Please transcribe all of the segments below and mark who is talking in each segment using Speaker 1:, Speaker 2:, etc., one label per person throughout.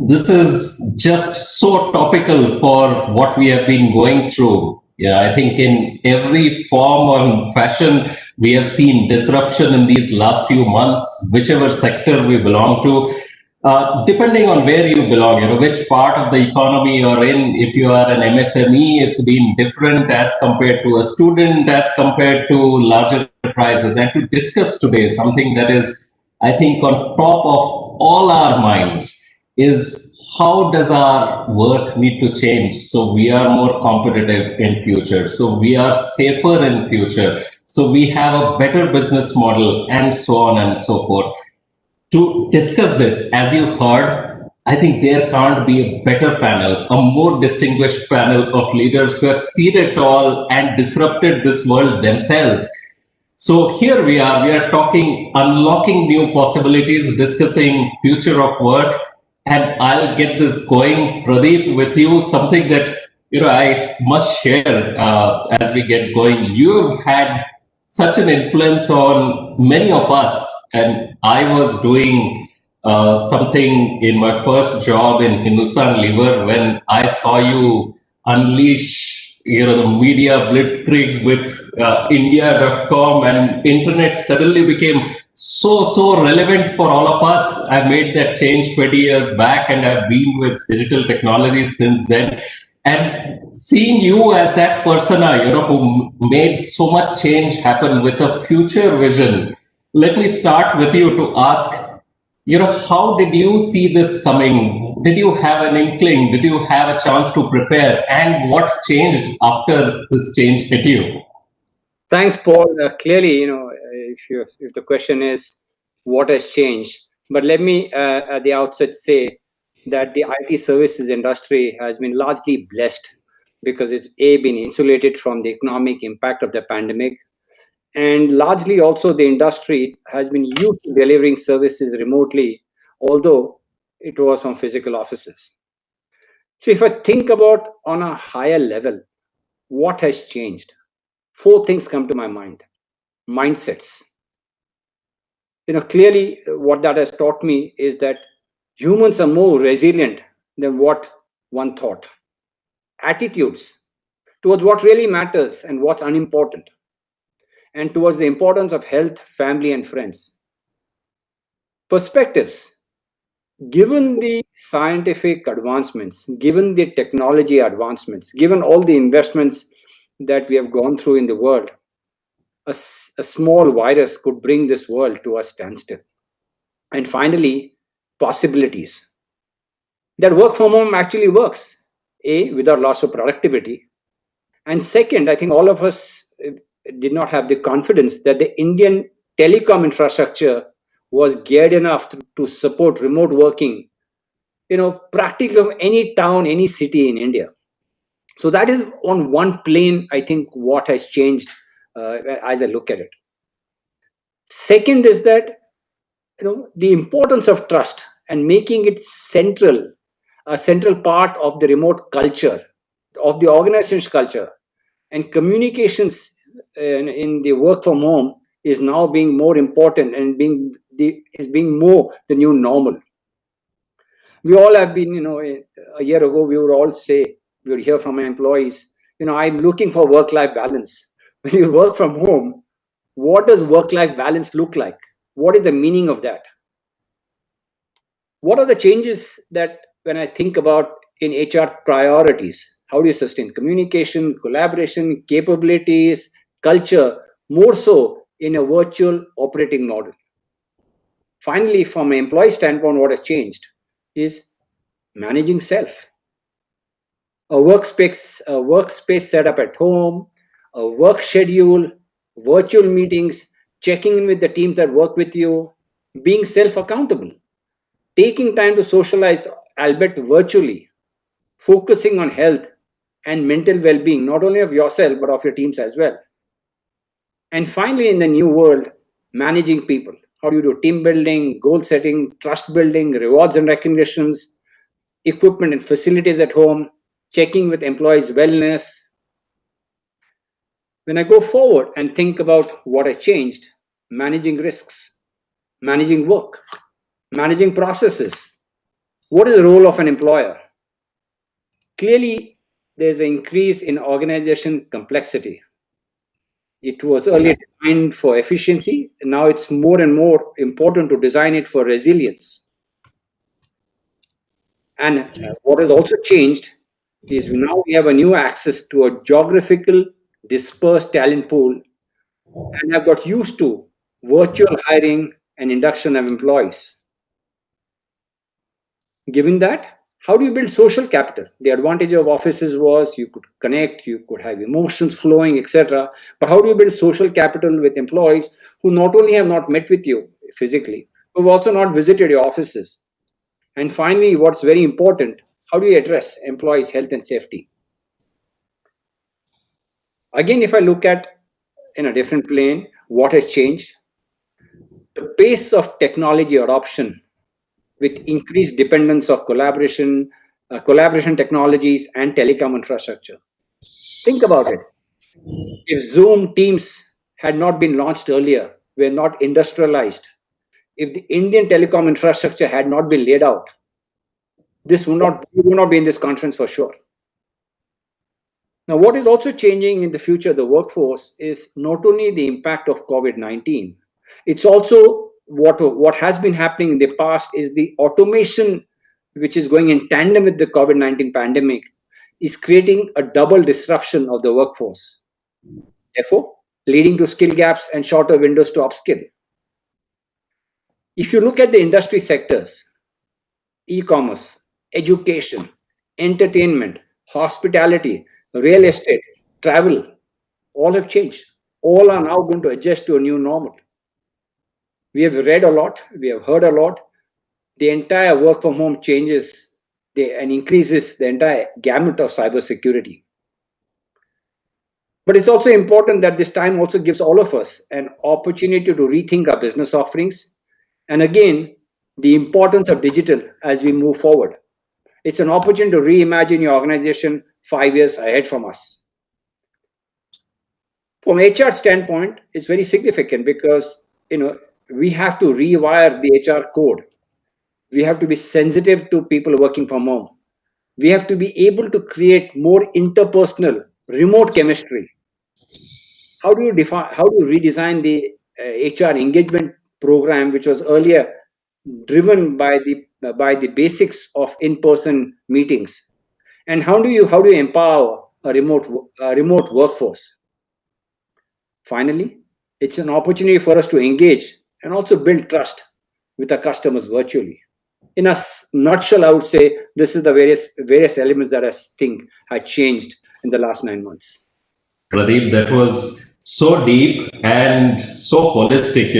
Speaker 1: This is just so topical for what we have been going through. Yeah, I think in every form or fashion, we have seen disruption in these last few months, whichever sector we belong to. Depending on where you belong, which part of the economy you're in. If you are an MSME, it's been different as compared to a student, as compared to larger enterprises. And to discuss today something that is, I think, on top of all our minds is how does our work need to change so we are more competitive in future, so we are safer in future, so we have a better business model, and so on and so forth. To discuss this, as you heard, I think there can't be a better panel, a more distinguished panel of leaders who have seen it all and disrupted this world themselves. So here we are talking, unlocking new possibilities, discussing future of work, and I'll get this going, Pradeep, with you. Something that I must share as we get going. You've had such an influence on many of us, and I was doing something in my first job in Hindustan Lever when I saw you unleash the media blitzkrieg with india.com, and internet suddenly became so relevant for all of us. I made that change 20 years back, and I've been with digital technologies since then. And seeing you as that persona, who made so much change happen with a future vision, let me start with you to ask, how did you see this coming? Did you have an inkling? Did you have a chance to prepare? And what changed after this change hit you?
Speaker 2: Thanks, Paul. Clearly, if the question is what has changed, but let me at the outset say that the IT services industry has been largely blessed because it's been insulated from the economic impact of the pandemic, and largely also the industry has been used to delivering services remotely, although it was from physical offices. So, if I think about on a higher level, what has changed? Four things come to my mind. Mindsets. Clearly, what that has taught me is that humans are more resilient than what one thought. Attitudes towards what really matters and what's unimportant, and towards the importance of health, family, and friends. Perspectives. Given the scientific advancements, given the technology advancements, given all the investments that we have gone through in the world, a small virus could bring this world to a standstill. And finally, possibilities. That work from home actually works, without loss of productivity. And second, I think all of us did not have the confidence that the Indian telecom infrastructure was geared enough to support remote working, practically of any town, any city in India. So that is on one plane, I think, what has changed as I look at it. Second is that the importance of trust and making it a central part of the remote culture, of the organization's culture, and communications in the work from home is now being more important and is being more the new normal. We all have been, a year ago, we would hear from our employees, I'm looking for work-life balance. When you work from home, what does work-life balance look like? What is the meaning of that? What are the changes that when I think about in HR priorities? How do you sustain communication, collaboration, capabilities, culture, more so in a virtual operating model? Finally, from an employee standpoint, what has changed is managing self. A workspace set up at home, a work schedule, virtual meetings, checking in with the teams that work with you, being self-accountable, taking time to socialize, albeit virtually, focusing on health and mental well-being, not only of yourself, but of your teams as well. And finally, in the new world, managing people. How do you do team building, goal setting, trust building, rewards and recognitions, equipment and facilities at home, checking with employees' wellness. When I go forward and think about what has changed, managing risks, managing work, managing processes, What is the role of an employer? Clearly, there's an increase in organization complexity. It was earlier designed for efficiency, and now it's more and more important to design it for resilience. And what has also changed is now we have a new access to a geographical dispersed talent pool and have got used to virtual hiring and induction of employees. Given that, how do you build social capital? The advantage of offices was you could connect, you could have emotions flowing, etc. But how do you build social capital with employees who not only have not met with you physically, but have also not visited your offices? And finally, what's very important, how do you address employees' health and safety? Again, if I look at in a different plane, what has changed? The pace of technology adoption with increased dependence of collaboration technologies and telecom infrastructure. Think about it. If Zoom Teams had not been launched earlier, were not industrialized, if the Indian telecom infrastructure had not been laid out, this would not, we would not be in this conference for sure. Now, what is also changing in the future, the workforce, is not only the impact of COVID-19, it's also what has been happening in the past is the automation, which is going in tandem with the COVID-19 pandemic, is creating a double disruption of the workforce, therefore, leading to skill gaps and shorter windows to upskill. If you look at the industry sectors, e-commerce, education, entertainment, hospitality, real estate, travel, all have changed. All are now going to adjust to a new normal. We have read a lot, we have heard a lot. The entire work from home changes and increases the entire gamut of cybersecurity. But it's also important that this time also gives all of us an opportunity to rethink our business offerings. And again, the importance of digital as we move forward. It's an opportunity to reimagine your organization 5 years ahead from us. From HR standpoint, it's very significant because we have to rewire the HR code. We have to be sensitive to people working from home. We have to be able to create more interpersonal, remote chemistry. How do you redesign the HR engagement program, which was earlier driven by the basics of in-person meetings? And how do you empower a remote workforce? Finally, it's an opportunity for us to engage and also build trust with our customers virtually. In a nutshell, I would say this is the various elements that I think have changed in the last 9 months.
Speaker 1: Pradeep, that was so deep and so holistic,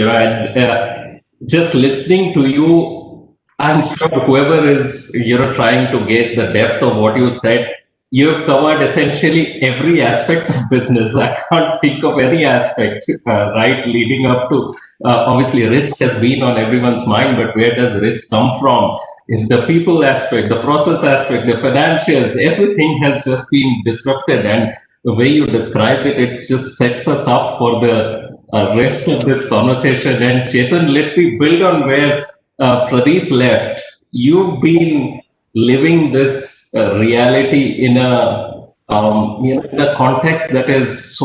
Speaker 1: and just listening to you, I'm sure whoever is, trying to gauge the depth of what you said, you've covered essentially every aspect of business. I can't think of any aspect, right, leading up to, obviously risk has been on everyone's mind, but where does risk come from? In the people aspect, the process aspect, the financials, everything has just been disrupted. And the way you described it, it just sets us up for the rest of this conversation. And Chetan, let me build on where Pradeep left. You've been living this reality in in a context that is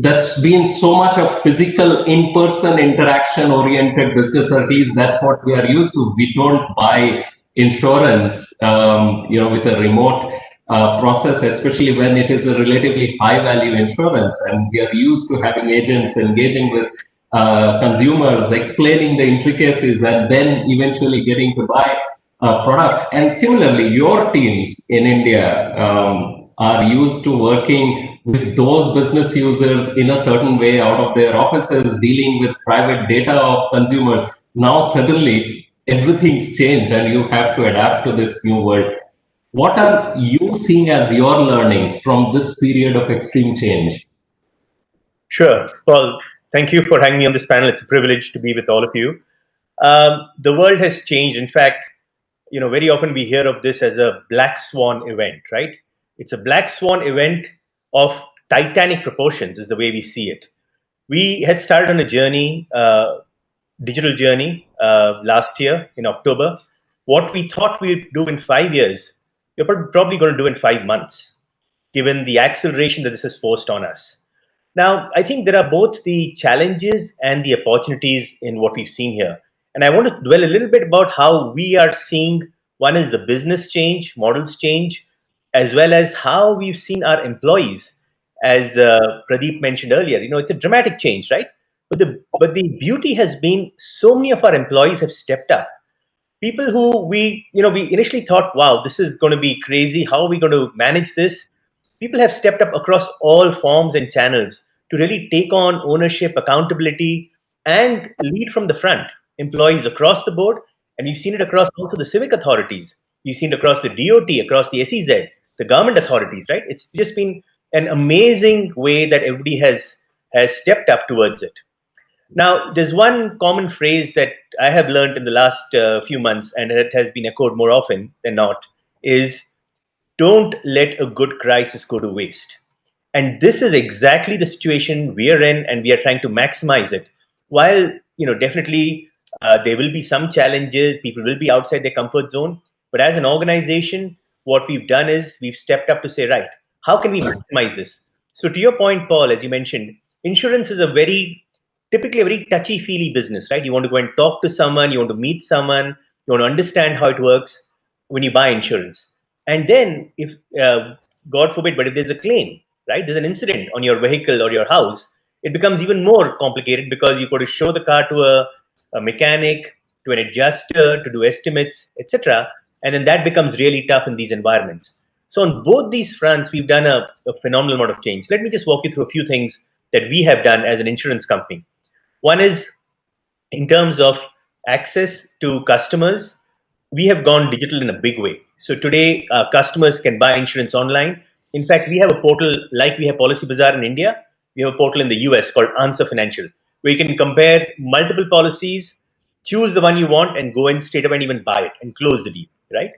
Speaker 1: that's been so much of physical in-person interaction oriented business. At least that's what we are used to. We don't buy insurance with a remote process, especially when it is a relatively high value insurance, and we are used to having agents engaging with consumers, explaining the intricacies, and then eventually getting to buy a product. And similarly, your teams in India are used to working with those business users in a certain way out of their offices, dealing with private data of consumers. Now suddenly everything's changed and you have to adapt to this new world. What are you seeing as your learnings from this period of extreme change?
Speaker 3: Sure. Well, thank you for having me on this panel. It's a privilege to be with all of you. The world has changed. In fact, very often we hear of this as a black swan event, right? It's a black swan event of titanic proportions, is the way we see it. We had started on a journey digital journey last year in October. What we thought we'd do in 5 years, we're probably going to do in 5 months, given the acceleration that this has forced on us. Now, I think there are both the challenges and the opportunities in what we've seen here. And I want to dwell a little bit about how we are seeing one is the business change, models change, as well as how we've seen our employees, as Pradeep mentioned earlier. It's a dramatic change, right? But the beauty has been so many of our employees have stepped up. People who we initially thought, wow, this is going to be crazy. How are we going to manage this? People have stepped up across all forms and channels to really take on ownership, accountability, and lead from the front. Employees across the board, and you've seen it across also the civic authorities. You've seen it across the DOT, across the SEZ, the government authorities, right? It's just been an amazing way that everybody has stepped up towards it. Now, there's one common phrase that I have learned in the last few months, and it has been echoed more often than not, is don't let a good crisis go to waste. And this is exactly the situation we are in, and we are trying to maximize it. While definitely there will be some challenges, people will be outside their comfort zone. But as an organization, what we've done is we've stepped up to say, right, how can we maximize this? So to your point, Paul, as you mentioned, insurance is typically a very touchy feely business, right? You want to go and talk to someone, you want to meet someone, you want to understand how it works when you buy insurance. And then if God forbid, but if there's a claim, right, there's an incident on your vehicle or your house, it becomes even more complicated because you've got to show the car to a mechanic, to an adjuster, to do estimates, etc. And then that becomes really tough in these environments. So on both these fronts, we've done a phenomenal amount of change. Let me just walk you through a few things that we have done as an insurance company. One is in terms of access to customers, we have gone digital in a big way. So today, customers can buy insurance online. In fact, we have a portal like we have Policy Bazaar in India. We have a portal in the US called Answer Financial, where you can compare multiple policies, choose the one you want, and go in straight away and even buy it and close the deal, right?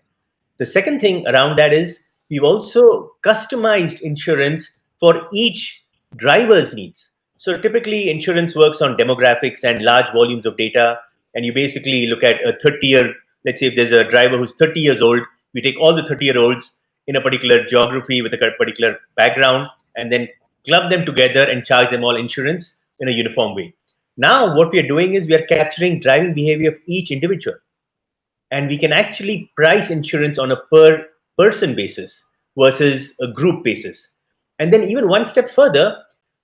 Speaker 3: The second thing around that is we've also customized insurance for each driver's needs. So typically, insurance works on demographics and large volumes of data. And you basically look at a 30-year, let's say if there's a driver who's 30 years old, we take all the 30-year-olds in a particular geography with a particular background and then club them together and charge them all insurance in a uniform way. Now, what we are doing is we are capturing driving behavior of each individual, and we can actually price insurance on a per person basis versus a group basis. And then even one step further,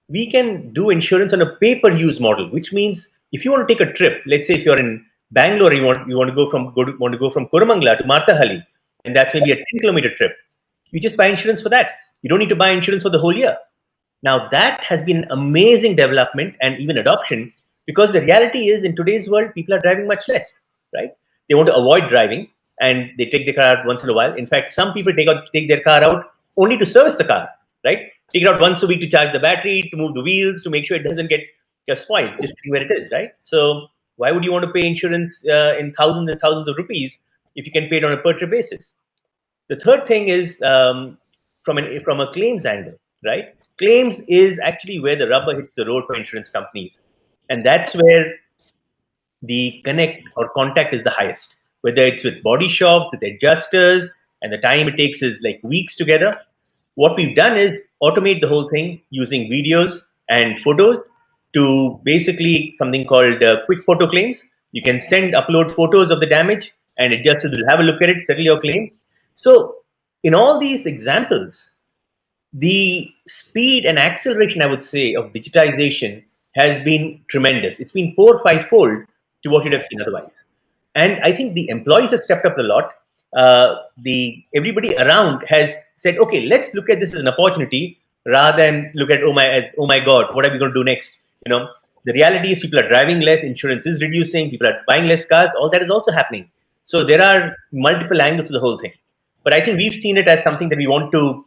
Speaker 3: we can do insurance on a pay per use model, which means if you want to take a trip, let's say if you're in Bangalore, you want to go from Kurumangala to Marthahalli, and that's maybe a 10-kilometer trip. You just buy insurance for that. You don't need to buy insurance for the whole year. Now that has been an amazing development and even adoption, because the reality is in today's world, people are driving much less, right? They want to avoid driving and they take their car out once in a while. In fact, some people take their car out only to service the car, right? Take it out once a week to charge the battery, to move the wheels, to make sure it doesn't get spoiled, just where it is, right? So why would you want to pay insurance in thousands and thousands of rupees if you can pay it on a per trip basis? The third thing is from a claims angle, right? Claims is actually where the rubber hits the road for insurance companies, and that's where the connect or contact is the highest. Whether it's with body shops, with adjusters, and the time it takes is like weeks together. What we've done is automate the whole thing using videos and photos to basically something called quick photo claims. You can upload photos of the damage, and adjusters will have a look at it, settle your claim. So, in all these examples, the speed and acceleration, I would say, of digitization has been tremendous. It's been 4 or 5 fold to what you'd have seen otherwise. And I think the employees have stepped up a lot. The everybody around has said, okay, let's look at this as an opportunity rather than look at oh my God, what are we going to do next? The reality is people are driving less, insurance is reducing, people are buying less cars, all that is also happening. So there are multiple angles to the whole thing. But I think we've seen it as something that we want to,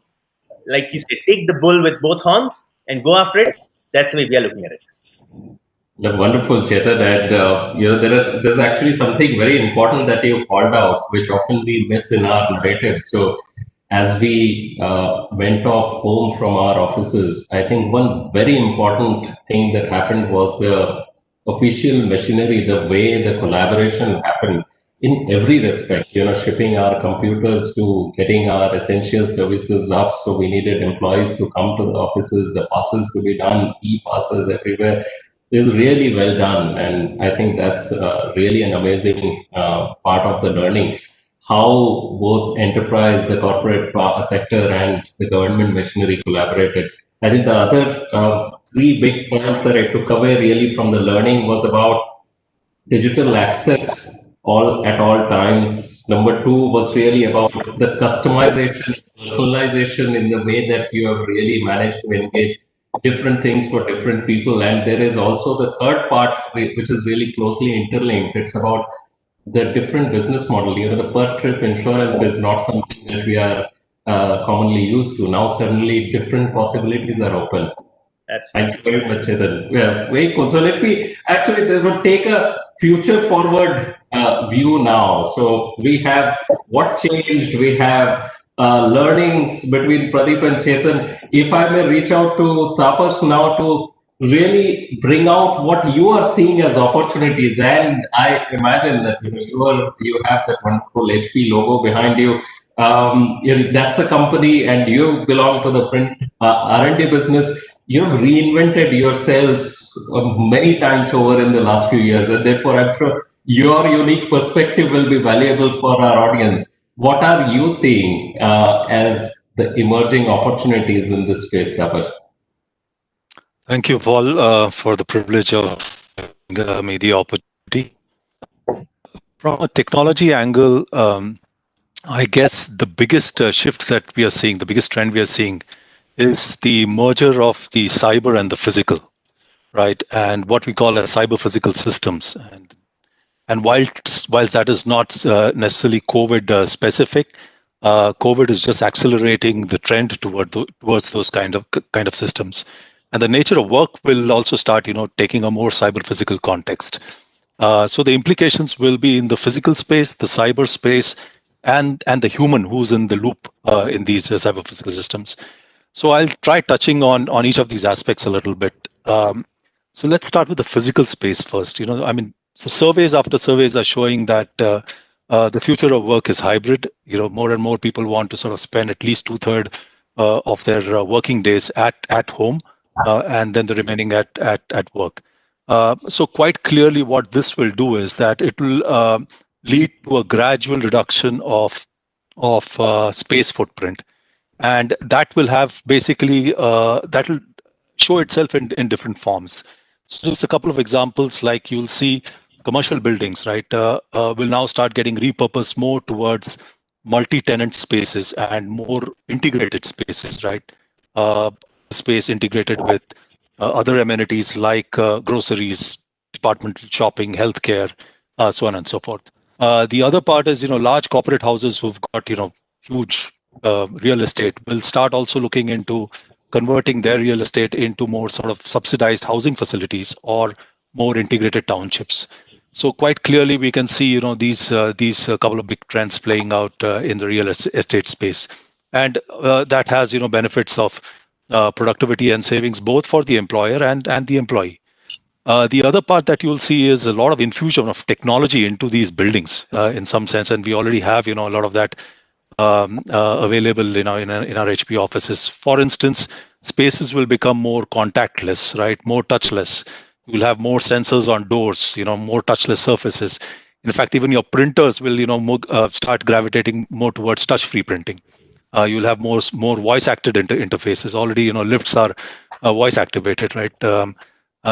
Speaker 3: like you said, take the bull with both horns and go after it. That's the way we are looking at it.
Speaker 1: Wonderful, Chetan. And there's actually something very important that you called out, which often we miss in our narrative. So, as we went off home from our offices, I think one very important thing that happened was the official machinery, the way the collaboration happened in every respect, shipping our computers to getting our essential services up. So we needed employees to come to the offices, the passes to be done, e-passes everywhere is really well done. And I think that's really an amazing part of the learning, how both enterprise, the corporate sector, and the government machinery collaborated. I think the other three big points that I took away really from the learning was about digital access all at all times. Number two was really about the customization, personalization in the way that you have really managed to engage different things for different people. And there is also the third part, which is really closely interlinked. It's about the different business model. The per trip insurance is not something that we are commonly used to. Now suddenly different possibilities are open. Thank you very much, Chetan. Yeah, very cool. So let me actually take a future forward view now. So we have what changed. We have learnings between Pradeep and Chetan. If I may reach out to Tapas now to really bring out what you are seeing as opportunities, and I imagine that you have that wonderful HP logo behind you. That's a company, and you belong to the print R&D business. You've reinvented yourselves many times over in the last few years, and therefore I'm sure your unique perspective will be valuable for our audience. What are you seeing as the emerging opportunities in this space, Tapas?
Speaker 4: Thank you, Paul, for the privilege of me the opportunity. From a technology angle, I guess the biggest shift that we are seeing, the biggest trend we are seeing, is the merger of the cyber and the physical, right? And what we call as cyber physical systems. And whilst that is not necessarily COVID specific, COVID is just accelerating the trend towards those kind of systems. And the nature of work will also start, taking a more cyber physical context. So the implications will be in the physical space, the cyber space, and the human who's in the loop in these cyber physical systems. So I'll try touching on each of these aspects a little bit. So let's start with the physical space first. So surveys after surveys are showing that the future of work is hybrid. More and more people want to sort of spend at least 2/3 of their working days at home, and then the remaining at work. So quite clearly, what this will do is that it will lead to a gradual reduction of space footprint, and that will have basically that will show itself in different forms. So just a couple of examples, like you'll see commercial buildings, right, will now start getting repurposed more towards multi-tenant spaces and more integrated spaces, right? Space integrated with other amenities like groceries, departmental shopping, healthcare, so on and so forth. The other part is, large corporate houses who've got, huge real estate will start also looking into converting their real estate into more sort of subsidized housing facilities or more integrated townships. So quite clearly, we can see, these couple of big trends playing out in the real estate space, and that has, benefits of productivity and savings both for the employer and the employee. The other part that you'll see is a lot of infusion of technology into these buildings in some sense, and we already have, a lot of that available in our HP offices. For instance, spaces will become more contactless, right? More touchless. You'll have more sensors on doors, more touchless surfaces. In fact, even your printers will, start gravitating more towards touch-free printing. You'll have more voice-acted interfaces. Already, lifts are voice activated, right?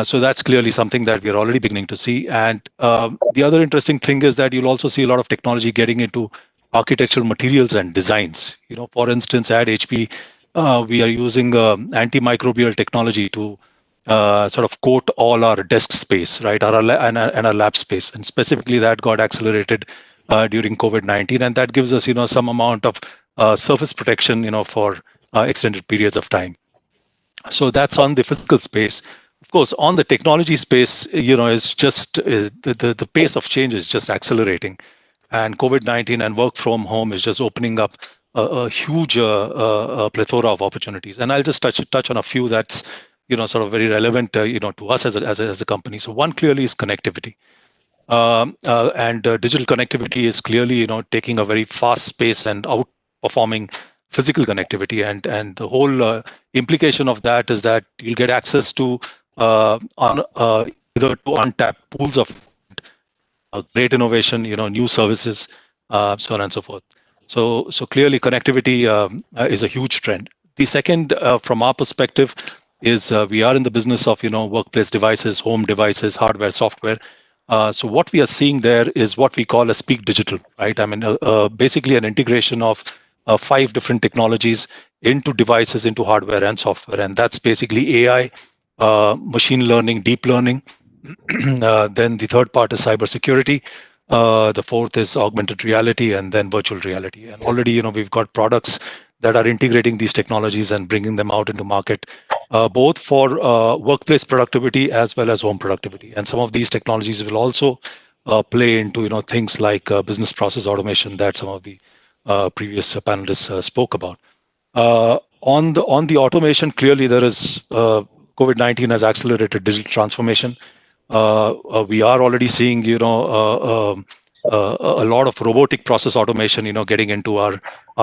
Speaker 4: So that's clearly something that we're already beginning to see. And the other interesting thing is that you'll also see a lot of technology getting into architectural materials and designs. For instance, at HP, we are using antimicrobial technology to sort of coat all our desk space, right, and our lab space, and specifically that got accelerated during COVID-19, and that gives us, some amount of surface protection, for extended periods of time. So that's on the physical space. Of course, on the technology space, is just the pace of change is just accelerating, and COVID-19 and work from home is just opening up a huge plethora of opportunities. And I'll just touch on a few that's sort of very relevant, to us as a company. So one clearly is connectivity. And digital connectivity is clearly, taking a very fast pace and outperforming physical connectivity. And the whole implication of that is that you'll get access to either to untapped pools of great innovation, new services, so on and so forth. So clearly, connectivity is a huge trend. The second, from our perspective, is we are in the business of workplace devices, home devices, hardware, software. So what we are seeing there is what we call a speak digital, right? I mean, basically an integration of 5 different technologies into devices, into hardware and software, and that's basically AI, machine learning, deep learning. Then the third part is cybersecurity. The fourth is augmented reality, and then virtual reality. And already, we've got products that are integrating these technologies and bringing them out into market, both for workplace productivity as well as home productivity. And some of these technologies will also play into things like business process automation that some of the previous panelists spoke about. On the automation, clearly there is COVID-19 has accelerated digital transformation. We are already seeing, a lot of robotic process automation, getting into our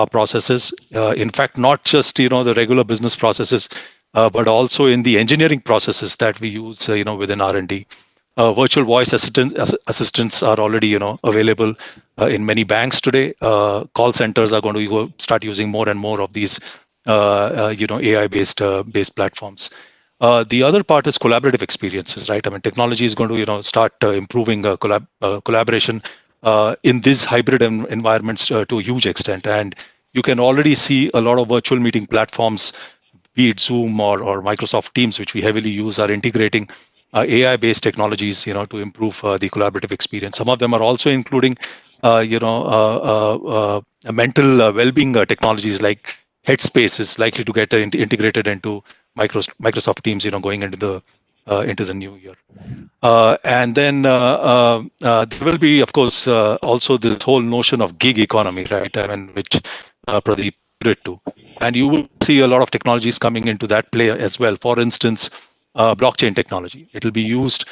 Speaker 4: processes. In fact, not just the regular business processes, but also in the engineering processes that we use, within R&D. Virtual voice assistants are already, available in many banks today. Call centers are going to start using more and more of these, AI-based based platforms. The other part is collaborative experiences, right? I mean, technology is going to, start improving collaboration in these hybrid environments to a huge extent. And you can already see a lot of virtual meeting platforms, be it Zoom or Microsoft Teams, which we heavily use, are integrating AI-based technologies, to improve the collaborative experience. Some of them are also including, mental well-being technologies like Headspace is likely to get integrated into Microsoft Teams, going into the new year. And then there will be, of course, also this whole notion of gig economy, right? I mean, which Pradeep alluded to. And you will see a lot of technologies coming into that play as well. For instance, blockchain technology. It will be used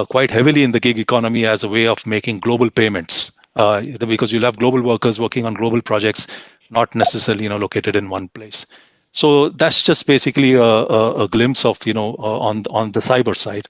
Speaker 4: quite heavily in the gig economy as a way of making global payments, because you'll have global workers working on global projects, not necessarily located in one place. So that's just basically a glimpse of on the cyber side.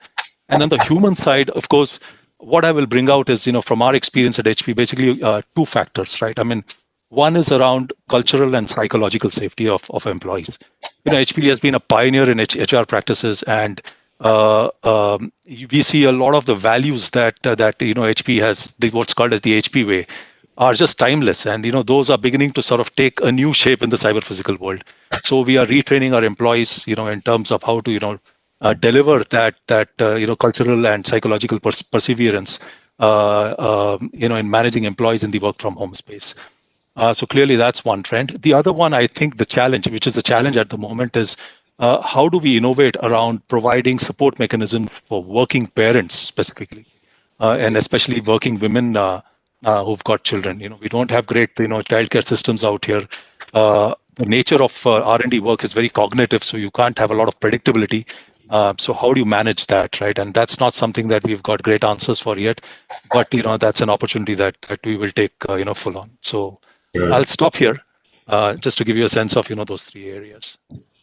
Speaker 4: And on the human side, of course, what I will bring out is, from our experience at HP, basically two factors, right? I mean, one is around cultural and psychological safety of employees. HP has been a pioneer in HR practices, and we see a lot of the values that HP has, what's called as the HP way, are just timeless, and those are beginning to sort of take a new shape in the cyber physical world. So we are retraining our employees, in terms of how to deliver that cultural and psychological perseverance, in managing employees in the work from home space. So clearly that's one trend. The other one, I think the challenge, which is the challenge at the moment, is how do we innovate around providing support mechanisms for working parents specifically, and especially working women who've got children. We don't have great childcare systems out here. The nature of R&D work is very cognitive, so you can't have a lot of predictability. So how do you manage that, right? And that's not something that we've got great answers for yet, but that's an opportunity that we will take full on. So I'll stop here, just to give you a sense of those 3 areas.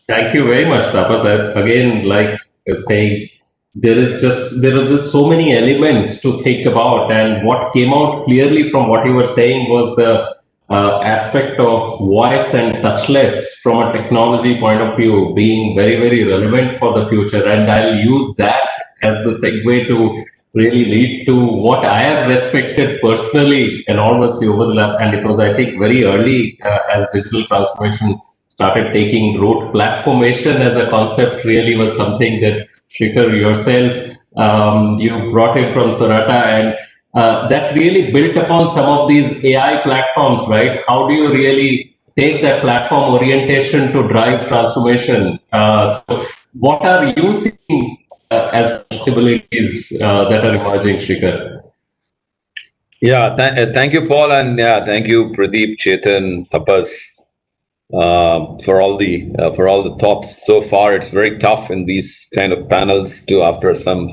Speaker 1: Thank you very much, Tapas. Again, like saying, there are just so many elements to think about, and what came out clearly from what you were saying was the aspect of voice and touchless from a technology point of view being very, very relevant for the future. And I'll use that as the segue to really lead to what I have respected personally enormously over the last, and it was, I think, very early as digital transformation started taking root. Platformation as a concept really was something that Shikhar yourself, you brought in from Sonata, and that really built upon some of these AI platforms, right? How do you really take that platform orientation to drive transformation? So what are you seeing as possibilities that are emerging, Shikhar?
Speaker 5: Yeah, thank you, Paul, and yeah, thank you, Pradeep, Chetan, Tapas. for all the thoughts so far. It's very tough in these kind of panels to, after some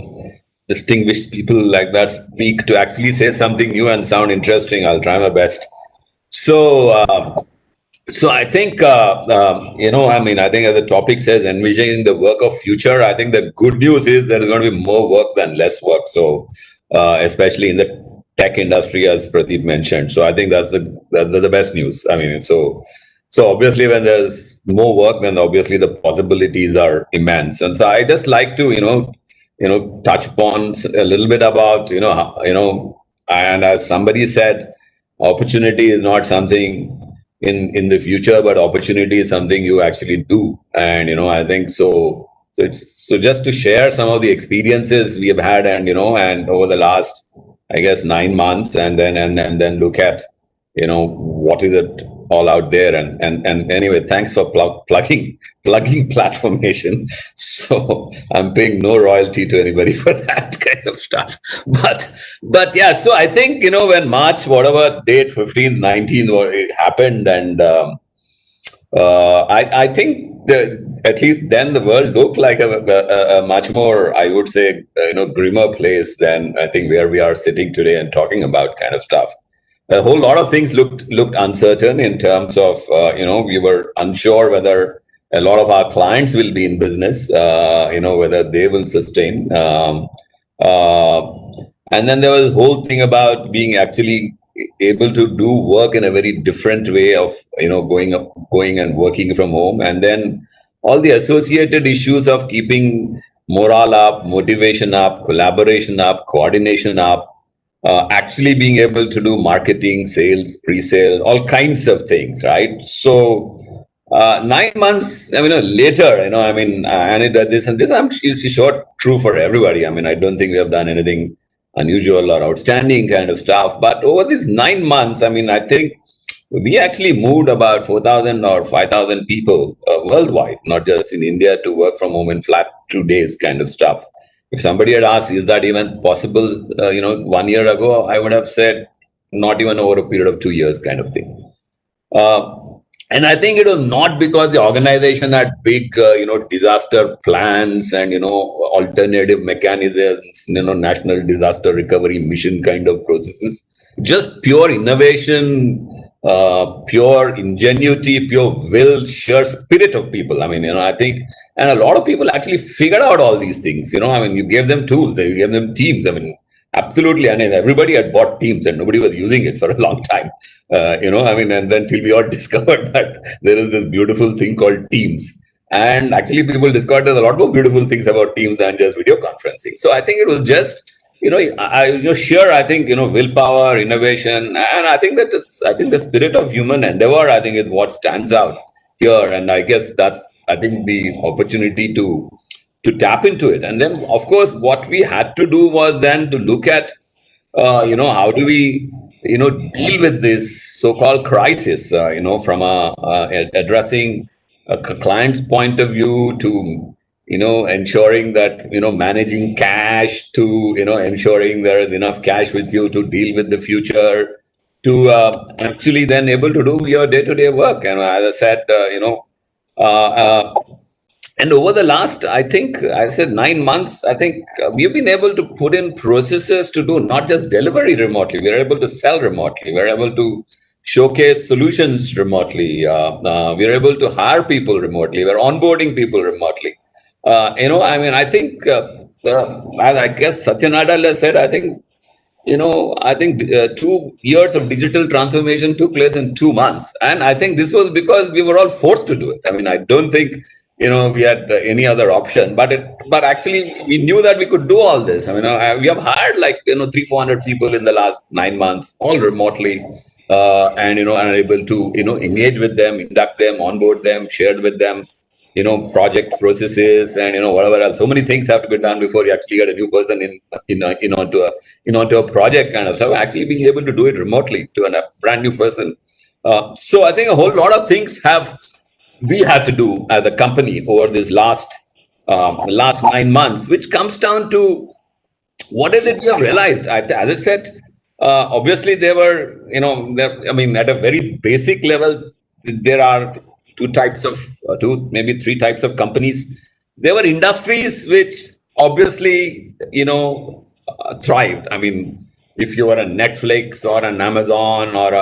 Speaker 5: distinguished people like that speak, to actually say something new and sound interesting. I'll try my best. So I think, I think as the topic says, envisioning the work of future, I think the good news is there is going to be more work than less work. So, especially in the tech industry, as Pradeep mentioned. So I think that's the best news. I mean, so obviously when there's more work, then obviously the possibilities are immense. And so I just like to, touch upon a little bit about, and as somebody said, opportunity is not something in the future, but opportunity is something you actually do. And I think so just to share some of the experiences we have had, and and over the last, I guess, 9 months, and then look at what is it all out there. And anyway, thanks for plugging Platformation. So I'm paying no royalty to anybody for that kind of stuff. But yeah, so I think when March, whatever date, 15th, 19th, it happened, and I think at least then the world looked like a much more, I would say, grimmer place than I think where we are sitting today and talking about kind of stuff. A whole lot of things looked uncertain in terms of we were unsure whether a lot of our clients will be in business, whether they will sustain. And then there was a whole thing about being actually able to do work in a very different way of going and working from home, and then all the associated issues of keeping morale up, motivation up, collaboration up, coordination up, actually being able to do marketing, sales, pre-sale, all kinds of things, right? So 9 months, later, this and this, I'm sure true for everybody. I mean, I don't think we have done anything unusual or outstanding kind of stuff. But over these 9 months, I think we actually moved about 4,000 or 5,000 people worldwide, not just in India, to work from home in flat 2 days kind of stuff. If somebody had asked, is that even possible, 1 year ago, I would have said not even over a period of 2 years kind of thing. And I think it was not because the organization had big, disaster plans and, alternative mechanisms, national disaster recovery mission kind of processes. Just pure innovation, pure ingenuity, pure will, sheer spirit of people. I think, and a lot of people actually figured out all these things. You gave them tools, you gave them teams. Absolutely. And everybody had bought Teams and nobody was using it for a long time. And then till we all discovered that there is this beautiful thing called Teams. And actually people discovered there's a lot more beautiful things about Teams than just video conferencing. So I think it was just, willpower, innovation. And I think the spirit of human endeavor, I think, is what stands out here. And I guess that's, I think, the opportunity to tap into it. And then, of course, what we had to do was then to look at, how do we, deal with this so-called crisis, from addressing a client's point of view to, ensuring that, managing cash to, ensuring there is enough cash with you to deal with the future, to actually then able to do your day-to-day work. And as I said, and over the last, I think, I said 9 months, I think we've been able to put in processes to do not just delivery remotely, we're able to sell remotely, we're able to showcase solutions remotely, we're able to hire people remotely, we're onboarding people remotely. I think, as I guess Satya Nadella said, I think 2 years of digital transformation took place in 2 months. And I think this was because we were all forced to do it. I don't think, we had any other option, but actually we knew that we could do all this. We have hired 300-400 people in the last 9 months, all remotely, and, are able to, engage with them, induct them, onboard them, shared with them, project processes, and whatever else. So many things have to be done before you actually get a new person onto a project kind of stuff. Actually being able to do it remotely to a brand new person. So I think a whole lot of things we had to do as a company over this last 9 months, which comes down to what is it we have realized. As I said, obviously there were, at a very basic level, there are maybe three types of companies. There were industries which obviously, thrived. I mean, if you were a Netflix or an Amazon or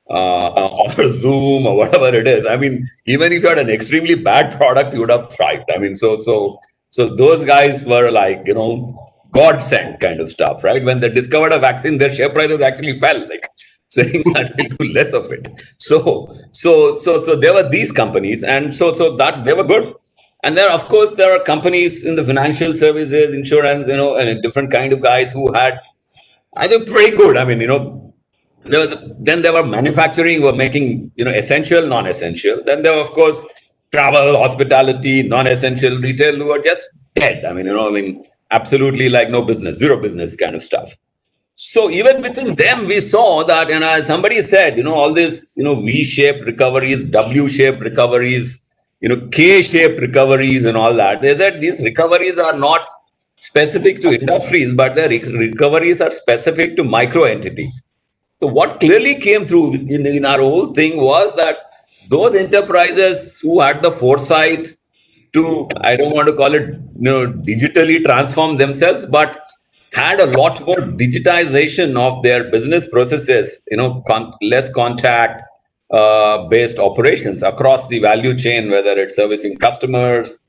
Speaker 5: or Zoom or whatever it is, I mean, even if you had an extremely bad product, you would have thrived. I mean, so those guys were like, godsend kind of stuff, right? When they discovered a vaccine, their share prices actually fell, like saying that we'll do less of it. So there were these companies, and so that they were good. And there, of course, there are companies in the financial services, insurance, and a different kind of guys who had, I think, pretty good. I mean, then there were manufacturing, were making, essential, non-essential. Then there were, of course, travel, hospitality, non-essential, retail, who were just dead. I mean, absolutely like no business, zero business kind of stuff. So even within them, we saw that, and as somebody said, all this, V-shaped recoveries, W-shaped recoveries, K-shaped recoveries and all that, is that these recoveries are not specific to industries, but the recoveries are specific to micro entities. So what clearly came through in our whole thing was that those enterprises who had the foresight to, I don't want to call it, digitally transform themselves, but had a lot more digitization of their business processes, less contact based operations across the value chain, whether it's servicing customers,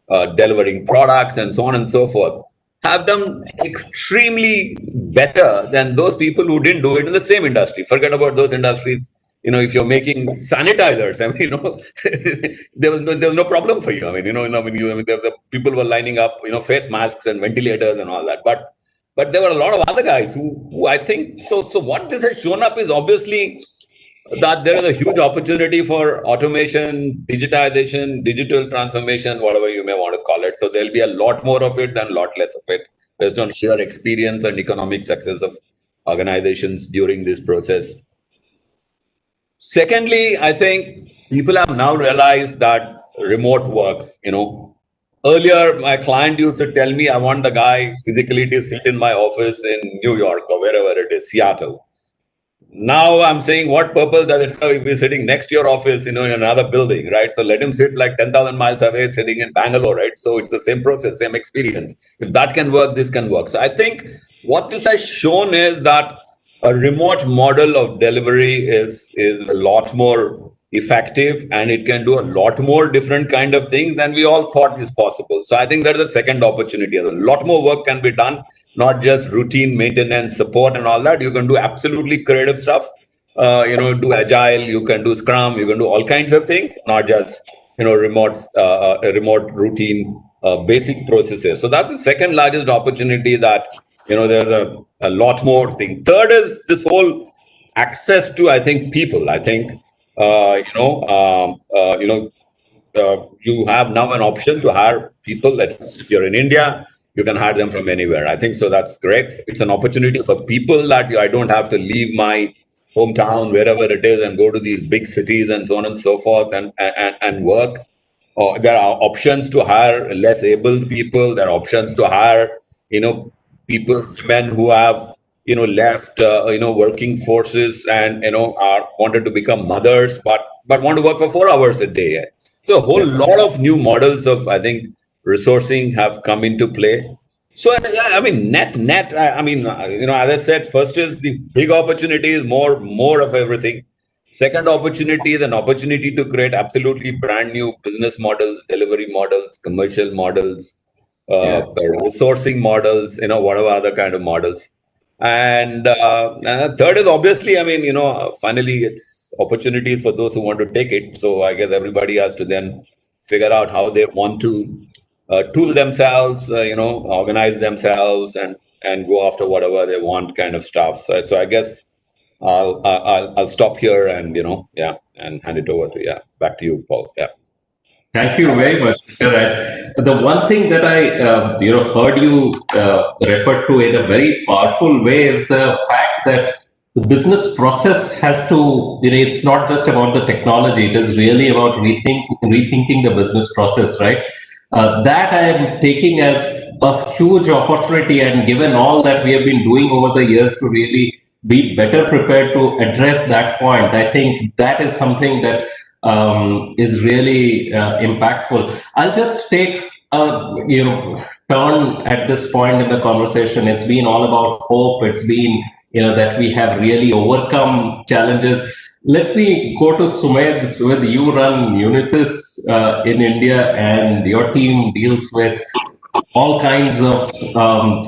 Speaker 5: delivering products, and so on and so forth, have done extremely better than those people who didn't do it in the same industry. Forget about those industries. If you're making sanitizers, I mean, there was no problem for you. I mean, the people were lining up, face masks and ventilators and all that. But there were a lot of other guys who I think, so what this has shown up is obviously that there is a huge opportunity for automation, digitization, digital transformation, whatever you may want to call it. So there'll be a lot more of it than a lot less of it, based on sheer experience and economic success of organizations during this process. Secondly, I think people have now realized that remote works. Earlier, my client used to tell me, I want the guy physically to sit in my office in New York or wherever it is, Seattle. Now I'm saying, what purpose does it serve if he's sitting next to your office, in another building, right? So let him sit like 10,000 miles away, sitting in Bangalore, right? So it's the same process, same experience. If that can work, this can work. So I think what this has shown is that a remote model of delivery is a lot more effective, and it can do a lot more different kind of things than we all thought is possible. So I think there's a second opportunity. A lot more work can be done, not just routine maintenance, support and all that. You can do absolutely creative stuff, do agile, you can do scrum, you can do all kinds of things, not just, remote routine, basic processes. So that's the second largest opportunity that, there's a lot more thing. Third is this whole access to, I think, people. I think, you have now an option to hire people. If you're in India, you can hire them from anywhere. I think so. That's great. It's an opportunity for people that I don't have to leave my hometown, wherever it is, and go to these big cities and so on and so forth and work. There are options to hire less able people. There are options to hire, people, men who have, left, working forces and, are wanted to become mothers, but want to work for 4 hours a day. So a whole lot of new models of, I think, resourcing have come into play. So, I mean, net, I mean, as I said, first is the big opportunity is more of everything. Second opportunity is an opportunity to create absolutely brand new business models, delivery models, commercial models, resourcing models, whatever other kind of models. And third is obviously, I mean, finally, it's opportunities for those who want to take it. So I guess everybody has to then figure out how they want to tool themselves, organize themselves and go after whatever they want kind of stuff. So I guess I'll stop here and, and hand it over to, back to you, Paul. Yeah.
Speaker 1: Thank you very much. The one thing that I, heard you refer to in a very powerful way is the fact that the business process has to, it's not just about the technology. It is really about rethinking the business process, right? That I am taking as a huge opportunity, and given all that we have been doing over the years to really be better prepared to address that point, I think that is something that is really impactful. I'll just take a turn at this point in the conversation. It's been all about hope. It's been that we have really overcome challenges. Let me go to Sumed. Sumed, you run Unisys in India, and your team deals with all kinds of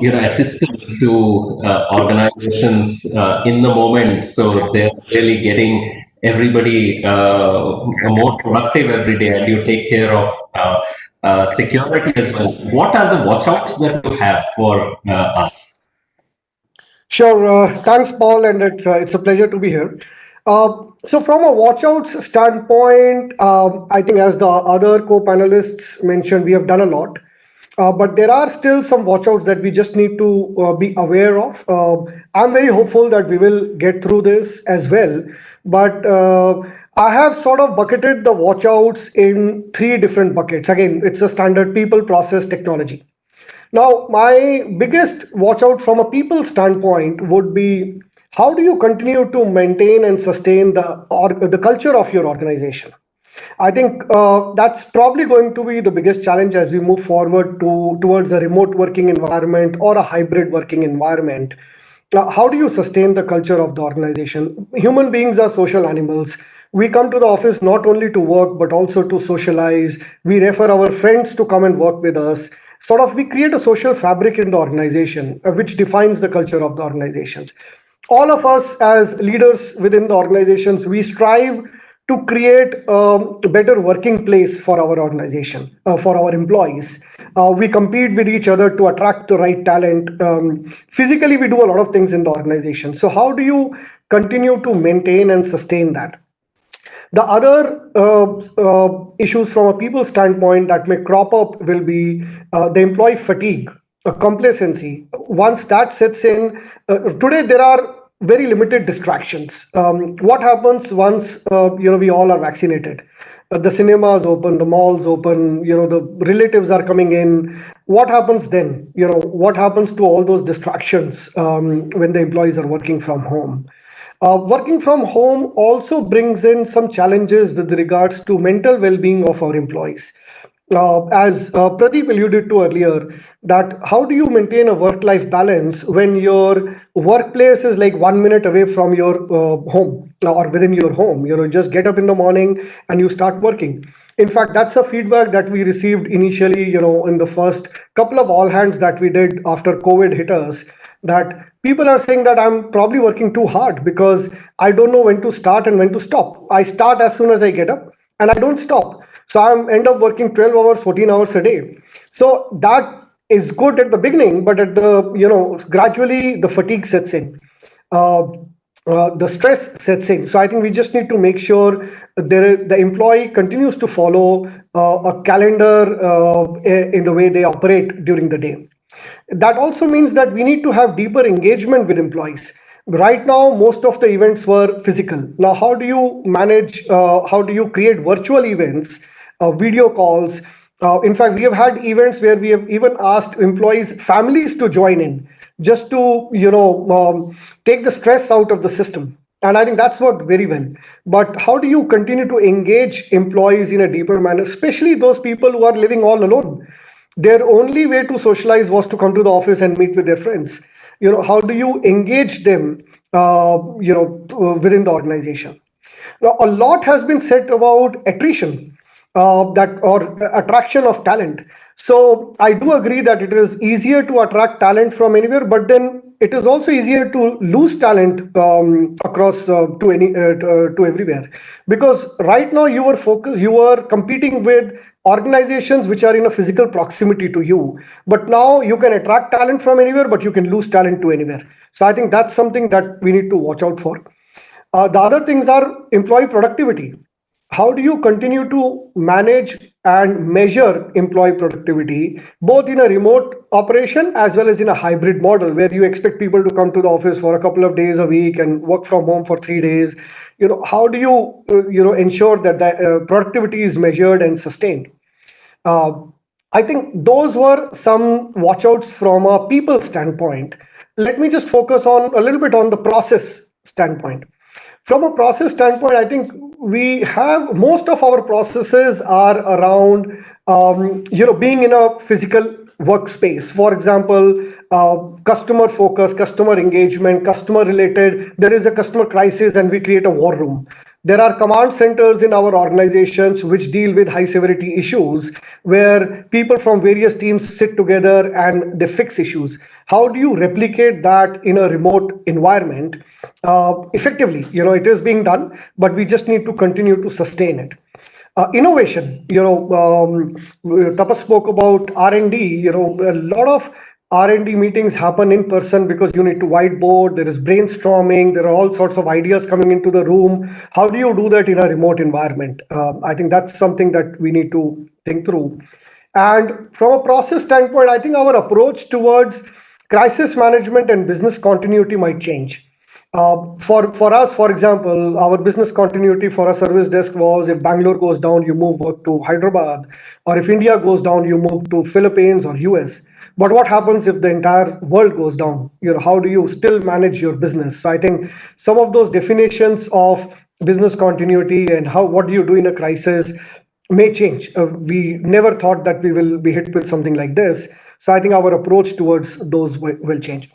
Speaker 1: assistance to organizations in the moment, so they're really getting everybody more productive every day, and you take care of security as well. What are the watchouts that you have for us?
Speaker 6: Sure. Thanks, Paul, and it's a pleasure to be here. So, from a watchouts standpoint, I think as the other co-panelists mentioned, we have done a lot. But there are still some watchouts that we just need to be aware of. I'm very hopeful that we will get through this as well. But I have sort of bucketed the watchouts in three different buckets. Again, it's a standard: people, process, technology. Now, my biggest watch out from a people standpoint would be, how do you continue to maintain and sustain the culture of your organization? I think that's probably going to be the biggest challenge as we move forward towards a remote working environment or a hybrid working environment. How do you sustain the culture of the organization? Human beings are social animals. We come to the office not only to work, but also to socialize. We refer our friends to come and work with us. Sort of, we create a social fabric in the organization, which defines the culture of the organizations. All of us as leaders within the organizations, we strive to create a better working place for our organization, for our employees. We compete with each other to attract the right talent. Physically, we do a lot of things in the organization. So, how do you continue to maintain and sustain that? The other issues from a people standpoint that may crop up will be the employee fatigue, complacency. Once that sets in, today there are very limited distractions. What happens once we all are vaccinated? The cinemas open, the malls open, the relatives are coming in. What happens then? What happens to all those distractions when the employees are working from home? Working from home also brings in some challenges with regards to mental well-being of our employees. As Pradeep alluded to earlier, that how do you maintain a work-life balance when your workplace is like 1 minute away from your home or within your home? Just get up in the morning and you start working. In fact, that's a feedback that we received initially, in the first couple of all hands that we did after COVID hit us, that people are saying that I'm probably working too hard because I don't know when to start and when to stop. I start as soon as I get up and I don't stop. So I end up working 12 hours, 14 hours a day. So that is good at the beginning, but at gradually the fatigue sets in. The stress sets in. So I think we just need to make sure the employee continues to follow a calendar in the way they operate during the day. That also means that we need to have deeper engagement with employees. Right now, most of the events were physical. Now, how do you manage, how do you create virtual events, video calls? In fact, we have had events where we have even asked employees' families to join in just to, take the stress out of the system. And I think that's worked very well. But how do you continue to engage employees in a deeper manner, especially those people who are living all alone? Their only way to socialize was to come to the office and meet with their friends. How do you engage them within the organization? Now, a lot has been said about attrition, that or attraction of talent. So I do agree that it is easier to attract talent from anywhere, but then it is also easier to lose talent across to everywhere, because right now you are competing with organizations which are in a physical proximity to you, but now you can attract talent from anywhere, but you can lose talent to anywhere. So I think that's something that we need to watch out for. The other things are employee productivity. How do you continue to manage and measure employee productivity, both in a remote operation as well as in a hybrid model, where you expect people to come to the office for a couple of days a week and work from home for 3 days? How do you ensure that the productivity is measured and sustained? I think those were some watchouts from a people standpoint. Let me just focus on a little bit on the process standpoint. From a process standpoint, I think we have most of our processes are around being in a physical workspace. For example, customer focus, customer engagement, customer related. There is a customer crisis, and we create a war room. There are command centers in our organizations which deal with high severity issues where people from various teams sit together and they fix issues. How do you replicate that in a remote environment effectively? It is being done, but we just need to continue to sustain it. Innovation, Tapas spoke about R&D. A lot of R&D meetings happen in person because you need to whiteboard, there is brainstorming, there are all sorts of ideas coming into the room. How do you do that in a remote environment? I think that's something that we need to think through. And from a process standpoint, I think our approach towards crisis management and business continuity might change. For us, for example, our business continuity for a service desk was if Bangalore goes down, you move work to Hyderabad, or if India goes down, you move to Philippines or US. But what happens if the entire world goes down? How do you still manage your business? So I think some of those definitions of business continuity and what do you do in a crisis may change. We never thought that we will be hit with something like this. So I think our approach towards those will change.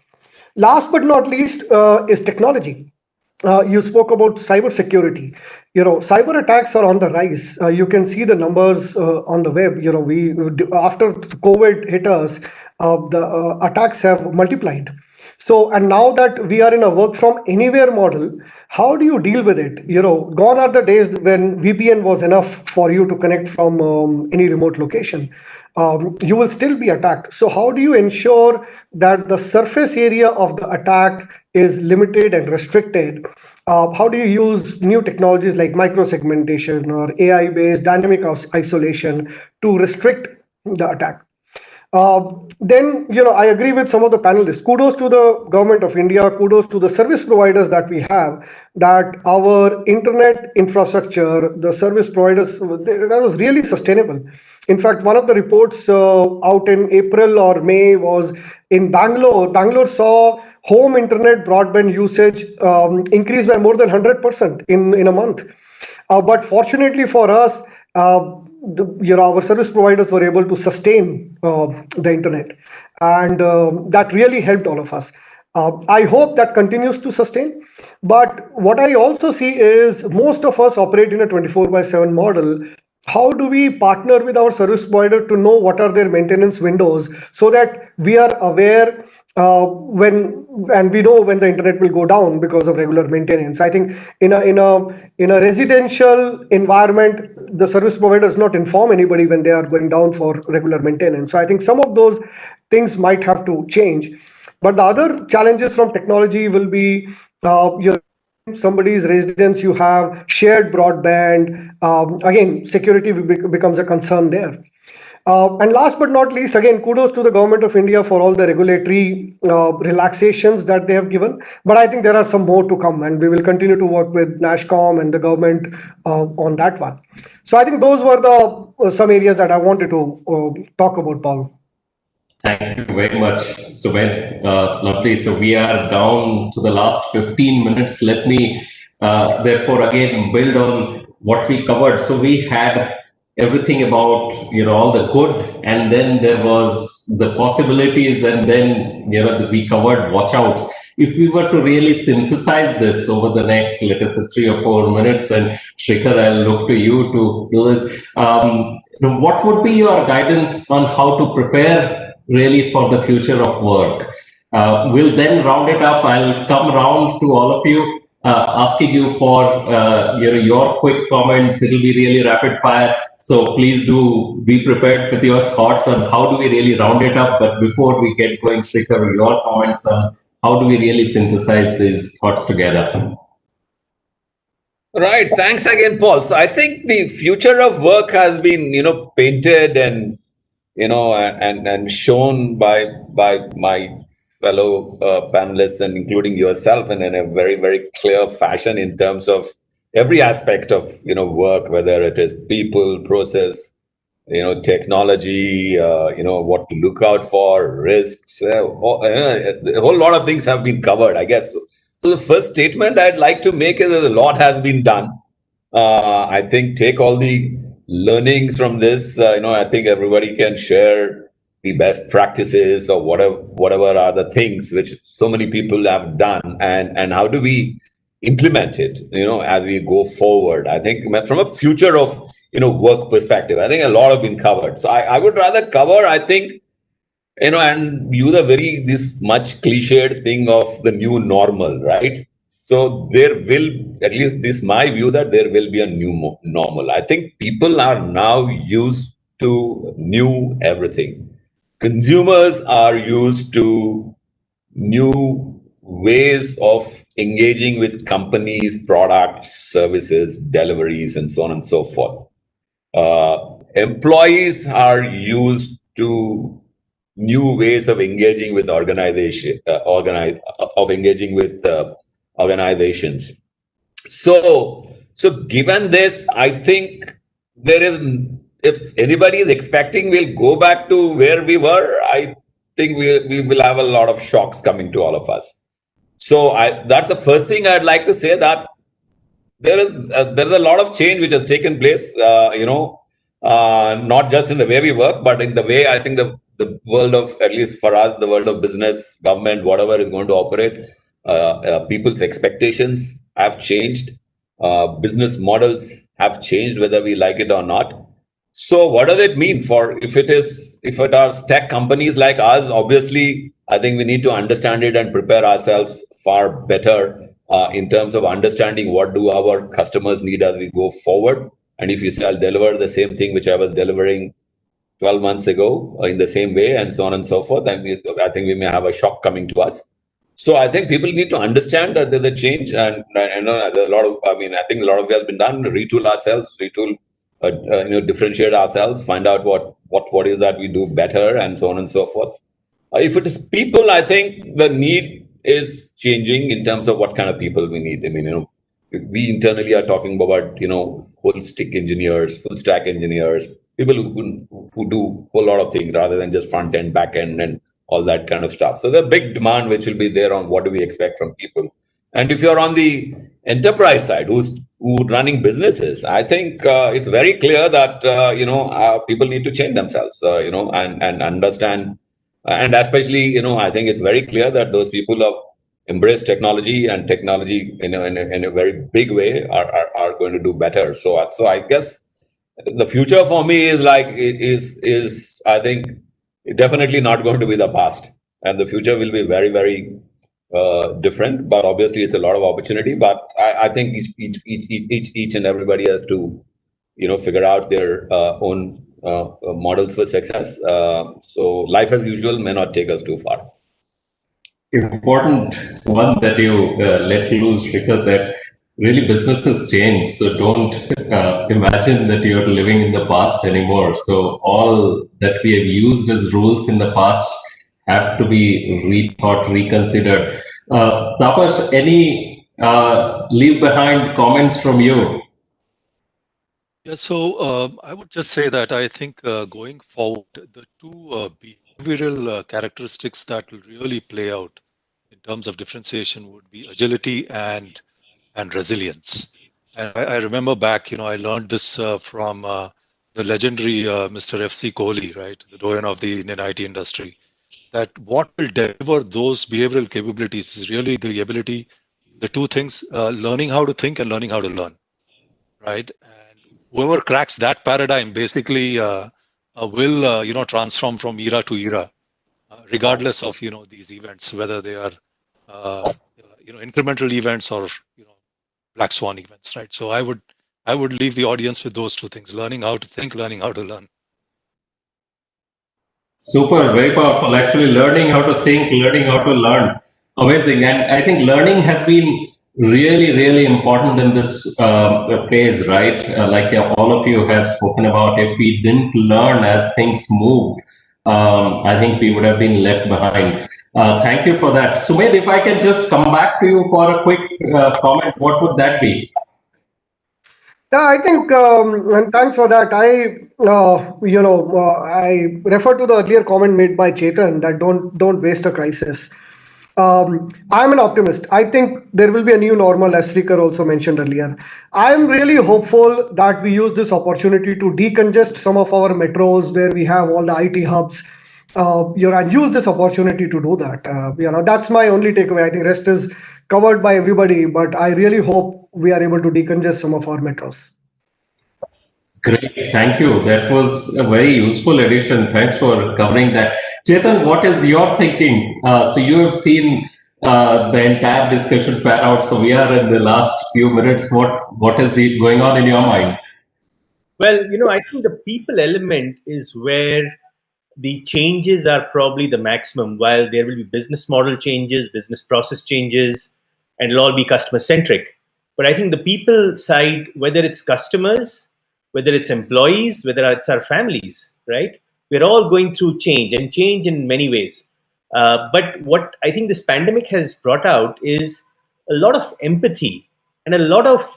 Speaker 6: Last but not least is technology. You spoke about cyber security. Cyber attacks are on the rise. You can see the numbers on the web. We after COVID hit us, the attacks have multiplied. So, and now that we are in a work from anywhere model, how do you deal with it? Gone are the days when VPN was enough for you to connect from any remote location. You will still be attacked. So, how do you ensure that the surface area of the attack is limited and restricted? How do you use new technologies like microsegmentation or AI-based dynamic isolation to restrict the attack? Then, I agree with some of the panelists. Kudos to the government of India, kudos to the service providers that we have, that our internet infrastructure, the service providers, that was really sustainable. In fact, one of the reports out in April or May was in Bangalore. Bangalore saw home internet broadband usage increase by more than 100% in a month. But fortunately for us, our service providers were able to sustain the internet, and that really helped all of us. I hope that continues to sustain. But what I also see is most of us operate in a 24/7 model. How do we partner with our service provider to know what are their maintenance windows so that we are aware and we know when the internet will go down because of regular maintenance? I think in a residential environment, the service provider does not inform anybody when they are going down for regular maintenance. So I think some of those things might have to change. But the other challenges from technology will be your somebody's residence, you have shared broadband. Again, security becomes a concern there. And last but not least, again, kudos to the government of India for all the regulatory relaxations that they have given. But I think there are some more to come, and we will continue to work with NASSCOM and the government on that one. So I think those were the some areas that I wanted to talk about, Paul.
Speaker 1: Thank you very much, Sumit. Lovely. So we are down to the last 15 minutes. Let me, therefore, again, build on what we covered. So we had everything about, all the good, and then there was the possibilities, and then, we covered watchouts. If we were to really synthesize this over the next, let us say, 3 or 4 minutes, and Shikhar, I'll look to you to do this. What would be your guidance on how to prepare really for the future of work? We'll then round it up. I'll come round to all of you, asking you for your quick comments. It'll be really rapid fire. So please do be prepared with your thoughts on how do we really round it up. But before we get going, Srikhar, your comments on how do we really synthesize these thoughts together?
Speaker 5: Right. Thanks again, Paul. So I think the future of work has been, painted and and shown by my fellow panelists and including yourself, and in a very, very clear fashion in terms of every aspect of work, whether it is people, process, technology, what to look out for, risks, a whole lot of things have been covered, I guess. So the first statement I'd like to make is that a lot has been done. I think take all the learnings from this. I think everybody can share the best practices or whatever are the things which so many people have done, and how do we implement it, as we go forward. I think from a future of work perspective, I think a lot have been covered. So I would rather cover, I think, and use a very this much cliched thing of the new normal, right? So there will, at least this my view, that there will be a new normal. I think people are now used to new everything. Consumers are used to new ways of engaging with companies, products, services, deliveries, and so on and so forth. Employees are used to new ways of engaging with organizations. So given this, I think there is, if anybody is expecting we'll go back to where we were, I think we will have a lot of shocks coming to all of us. So that's the first thing I'd like to say, that there is a lot of change which has taken place, not just in the way we work, but in the way I think the world of, at least for us, the world of business, government, whatever is going to operate. People's expectations have changed. Business models have changed, whether we like it or not. So what does it mean for, if it are tech companies like us? Obviously, I think we need to understand it and prepare ourselves far better in terms of understanding what do our customers need as we go forward. And if you say, I'll deliver the same thing which I was delivering 12 months ago in the same way, and so on and so forth, then I think we may have a shock coming to us. So I think people need to understand that there's a change, and I know there's a lot of, I think a lot of it has been done, retool ourselves, differentiate ourselves, find out what is that we do better, and so on and so forth. If it is people, I think the need is changing in terms of what kind of people we need. I mean, we internally are talking about, whole stick engineers, full stack engineers, people who do a whole lot of things rather than just front end, back end, and all that kind of stuff. So the big demand which will be there on what do we expect from people. And if you're on the enterprise side, who's running businesses, I think it's very clear that people need to change themselves, and understand. And especially, I think it's very clear that those people have embraced technology, and technology in a very big way are going to do better. So I guess the future for me is I think definitely not going to be the past, and the future will be very, very different. But obviously, it's a lot of opportunity. But I think each and everybody has to figure out their own models for success. So life as usual may not take us too far.
Speaker 1: Important one that you let loose, because that really businesses change. So don't imagine that you're living in the past anymore. So all that we have used as rules in the past have to be rethought, reconsidered. Tapas, any leave behind comments from you?
Speaker 4: Yeah, so I would just say that I think going forward, the two behavioral characteristics that will really play out in terms of differentiation would be agility and resilience. And I remember back, I learned this from the legendary Mr. F.C. Kohli, right, the doyen of the Indian IT industry, that what will deliver those behavioral capabilities is really the ability, the two things, learning how to think and learning how to learn, right? And whoever cracks that paradigm basically will, transform from era to era, regardless of, these events, whether they are, incremental events or, black swan events, right? So I would leave the audience with those two things: learning how to think, learning how to learn.
Speaker 1: Super, very powerful. Actually, learning how to think, learning how to learn. Amazing. And I think learning has been really, really important in this phase, right? Like all of you have spoken about, if we didn't learn as things moved, I think we would have been left behind. Thank you for that. Sumit, if I can just come back to you for a quick comment, what would that be?
Speaker 6: Yeah, I think, and thanks for that. I refer to the earlier comment made by Chetan that don't waste a crisis. I'm an optimist. I think there will be a new normal, as Srikar also mentioned earlier. I'm really hopeful that we use this opportunity to decongest some of our metros where we have all the IT hubs. And use this opportunity to do that. That's my only takeaway. I think rest is covered by everybody, but I really hope we are able to decongest some of our metros.
Speaker 1: Great, thank you. That was a very useful addition. Thanks for covering that. Chetan, what is your thinking? So you have seen the entire discussion pan out. So we are in the last few minutes. What is going on in your mind?
Speaker 3: Well, I think the people element is where the changes are probably the maximum. While there will be business model changes, business process changes, and it'll all be customer centric. But I think the people side, whether it's customers, whether it's employees, whether it's our families, right? We're all going through change and change in many ways. But what I think this pandemic has brought out is a lot of empathy and a lot of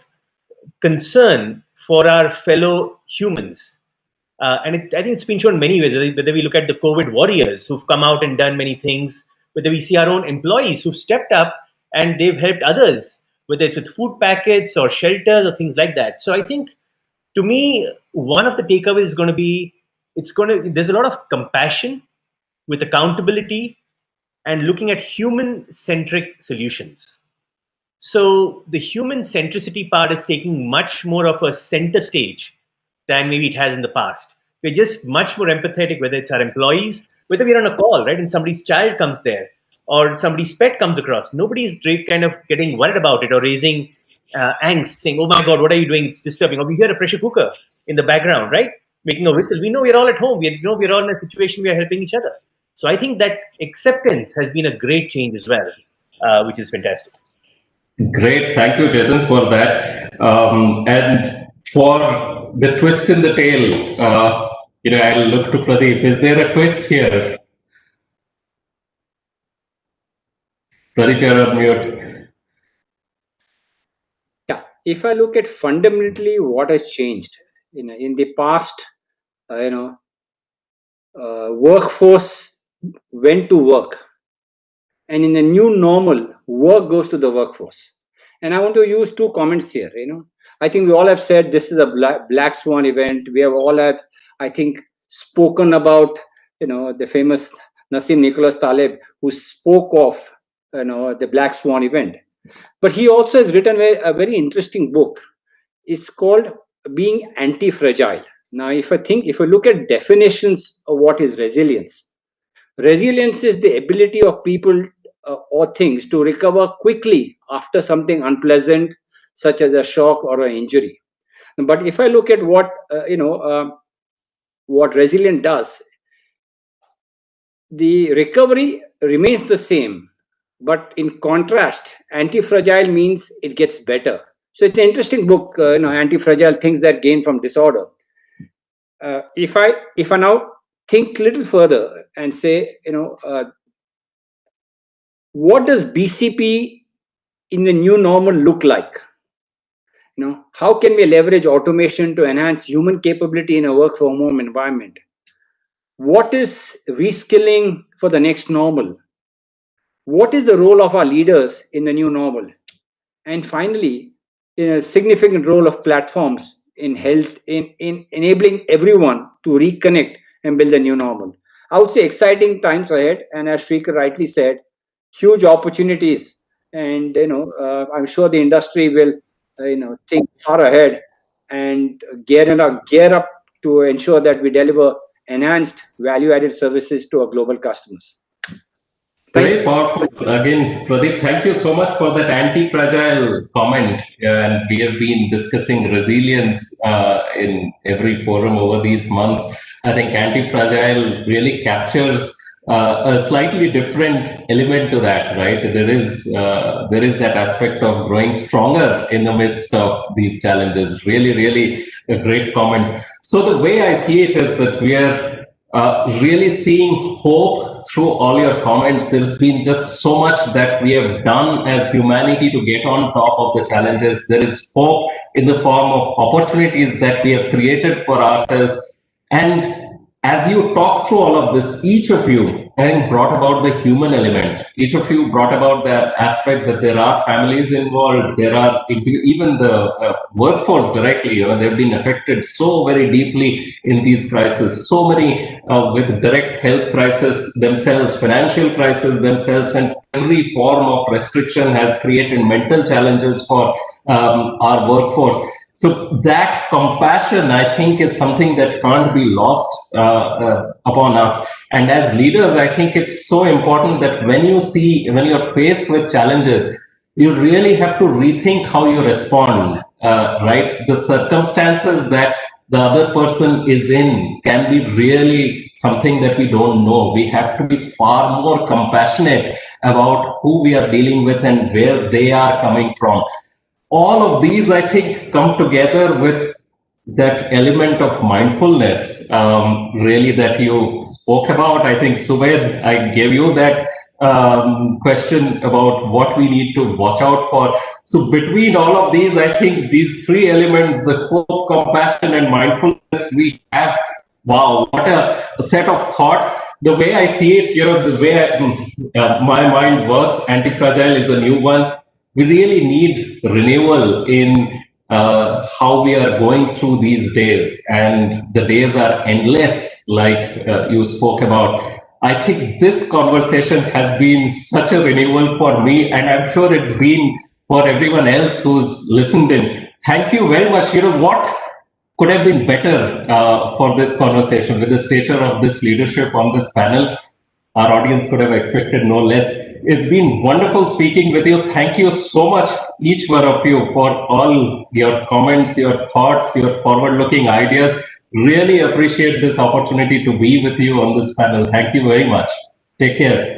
Speaker 3: concern for our fellow humans. I think it's been shown many ways, whether we look at the COVID warriors who've come out and done many things, whether we see our own employees who've stepped up and they've helped others, whether it's with food packets or shelters or things like that. So I think, to me, one of the takeaways is going to be there's a lot of compassion with accountability and looking at human centric solutions. So the human centricity part is taking much more of a center stage than maybe it has in the past. We're just much more empathetic, whether it's our employees, whether we're on a call, right, and somebody's child comes there or somebody's pet comes across. Nobody's kind of getting worried about it or raising angst, saying, "Oh my God, what are you doing? It's disturbing." Or we hear a pressure cooker in the background, right, making a whistle. We know we're all at home. We know we're all in a situation. We are helping each other. So I think that acceptance has been a great change as well, which is fantastic.
Speaker 1: Great, thank you, Chetan, for that. And for the twist in the tail, I'll look to Pradeep. Is there a twist here? Pradeep, you're on mute.
Speaker 2: Yeah, if I look at fundamentally what has changed in the past, workforce went to work, and in the new normal, work goes to the workforce. And I want to use two comments here. I think we all have said this is a black swan event. We have all have, I think, spoken about the famous Nassim Nicholas Taleb, who spoke of the black swan event. But he also has written a very interesting book. It's called Being Anti-Fragile. Now, if we look at definitions of what is resilience, resilience is the ability of people or things to recover quickly after something unpleasant, such as a shock or an injury. But if I look at what resilient does, the recovery remains the same, but in contrast, anti-fragile means it gets better. So it's an interesting book, Anti-Fragile Things That Gain from Disorder. If I now think a little further and say, what does BCP in the new normal look like? How can we leverage automation to enhance human capability in a work from home environment? What is reskilling for the next normal? What is the role of our leaders in the new normal? And finally, a significant role of platforms in health, in enabling everyone to reconnect and build a new normal. I would say exciting times ahead, and as Srikar rightly said, huge opportunities. And I'm sure the industry will think far ahead and gear up to ensure that we deliver enhanced value-added services to our global customers.
Speaker 1: Very powerful. Again, Pradeep, thank you so much for that anti-fragile comment. And we have been discussing resilience in every forum over these months. I think anti-fragile really captures a slightly different element to that, right? There is that aspect of growing stronger in the midst of these challenges. Really, really a great comment. So the way I see it is that we are really seeing hope through all your comments. There's been just so much that we have done as humanity to get on top of the challenges. There is hope in the form of opportunities that we have created for ourselves. And as you talk through all of this, each of you I think, brought about the human element. Each of you brought about the aspect that there are families involved. There are even the workforce directly. They've been affected so very deeply in these crises. So many with direct health crisis themselves, financial crisis themselves, and every form of restriction has created mental challenges for our workforce. So that compassion, I think, is something that can't be lost upon us. And as leaders, I think it's so important that when you're faced with challenges, you really have to rethink how you respond, right? The circumstances that the other person is in can be really something that we don't know. We have to be far more compassionate about who we are dealing with and where they are coming from. All of these, I think, come together with that element of mindfulness, really, that you spoke about. I think, Suved, I gave you that question about what we need to watch out for. So between all of these, I think these three elements, the hope, compassion, and mindfulness, we have, wow, what a set of thoughts. The way I see it, the way my mind works, anti-fragile is a new one. We really need renewal in how we are going through these days, and the days are endless, like you spoke about. I think this conversation has been such a renewal for me, and I'm sure it's been for everyone else who's listened in. Thank you very much. What could have been better for this conversation with the stature of this leadership on this panel? Our audience could have expected no less. It's been wonderful speaking with you. Thank you so much, each one of you, for all your comments, your thoughts, your forward-looking ideas. Really appreciate this opportunity to be with you on this panel. Thank you very much. Take care.